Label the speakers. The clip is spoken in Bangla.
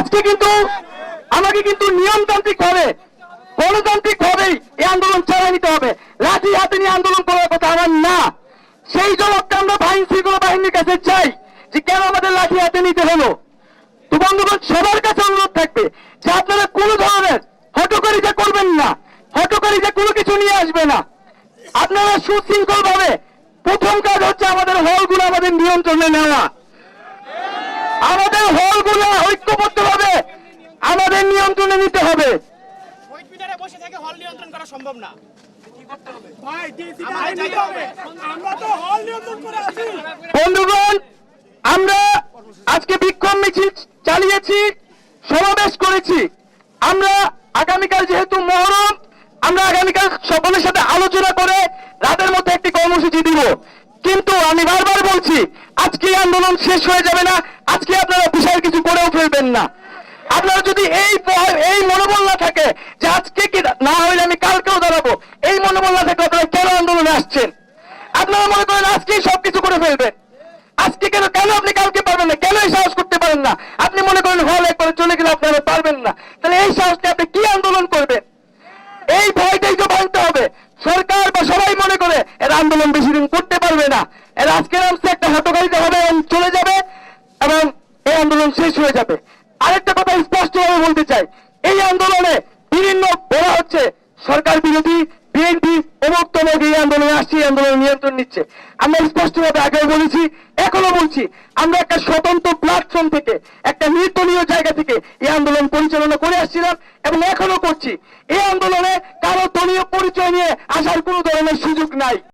Speaker 1: আজকে কিন্তু আমাকে কিন্তু নিয়মতান্ত্রিক ভাবে গণতান্ত্রিক ভাবেই এই আন্দোলন চালিয়ে নিতে হবে। লাঠি হাতে নিয়ে আন্দোলন করার কথা আমার না। সেই জবাবটা আমরা আইন শৃঙ্খলা বাহিনীর কাছে চাই যে কেন আমাদের লাঠি হাতে নিতে হলো। তো বন্ধুগণ, সবার কাছে অনুরোধ থাকবে যে আপনারা কোনো ধরনের হটকারিতা করবেন না, হটকারিতা কোনো কিছু নিয়ে আসবে না। আপনারা সুশৃঙ্খল ভাবে, প্রথম কাজ হচ্ছে আমাদের হলগুলো আমাদের নিয়ন্ত্রণে নেওয়া। আমাদের হলগুলো ঐক্যবদ্ধ ভাবে আমাদের নিয়ন্ত্রণে নিতে হবে।
Speaker 2: বসে থেকে হল নিয়ন্ত্রণ করা সম্ভব না।
Speaker 1: বন্ধুগণ, আমরা আজকে বিক্ষোভ মিছিল চালিয়েছি, সমাবেশ করেছি। আমরা আগামীকাল যেহেতু মহরম, আমরা আগামীকাল সকলের সাথে আলোচনা করে রাতের মধ্যে একটি কর্মসূচি দিব। কিন্তু আমি বারবার বলছি, আজকে আন্দোলন শেষ হয়ে যাবে না। আজকে আপনারা বিশাল কিছু করেও ফেলবেন না। আপনারা যদি এই মনোবল না থাকে যে আজকে কি না হইলে আমি কালকেও দাঁড়াবো, এই মনোবল না থাকে আপনারা কেন আন্দোলনে আসছেন? আপনারা মনে করেন আজকেই সবকিছু করে ফেলবেন। আজকে কেন আপনি কালকে পারবেন না? কেন এই সাহস করতে পারেন না? আপনি মনে করেন হল একবারে চলে গেলে আপনারা পারবেন না। তাহলে এই সাহসটা আপনি কি আন্দোলন করবেন? এই ভয়টাই তো ভাঙতে হবে। সরকার বা সবাই মনে করে এরা আন্দোলন বেশি দিন করতে পারবে না। এরা আজকে নামছে, একটা হটকারিতা হবে এবং চলে যাবে এবং এই আন্দোলন শেষ হয়ে যাবে। আরেকটা কথা স্পষ্টভাবে বলতে চাই, এই আন্দোলনে বিভিন্ন বলা হচ্ছে সরকার বিরোধী, বিএনপি অমুক তমুক এই আন্দোলনে আসছে, এই আন্দোলন নিয়ন্ত্রণ নিচ্ছে। আমরা স্পষ্টভাবে আগেও বলেছি, এখনো বলছি, আমরা একটা স্বতন্ত্র প্ল্যাটফর্ম থেকে, একটা নির্দলীয় জায়গা থেকে এই আন্দোলন পরিচালনা করে আসছিলাম এবং এখনো করছি। এই আন্দোলনে কারো দলীয় পরিচয় নিয়ে আসার কোনো ধরনের সুযোগ নাই।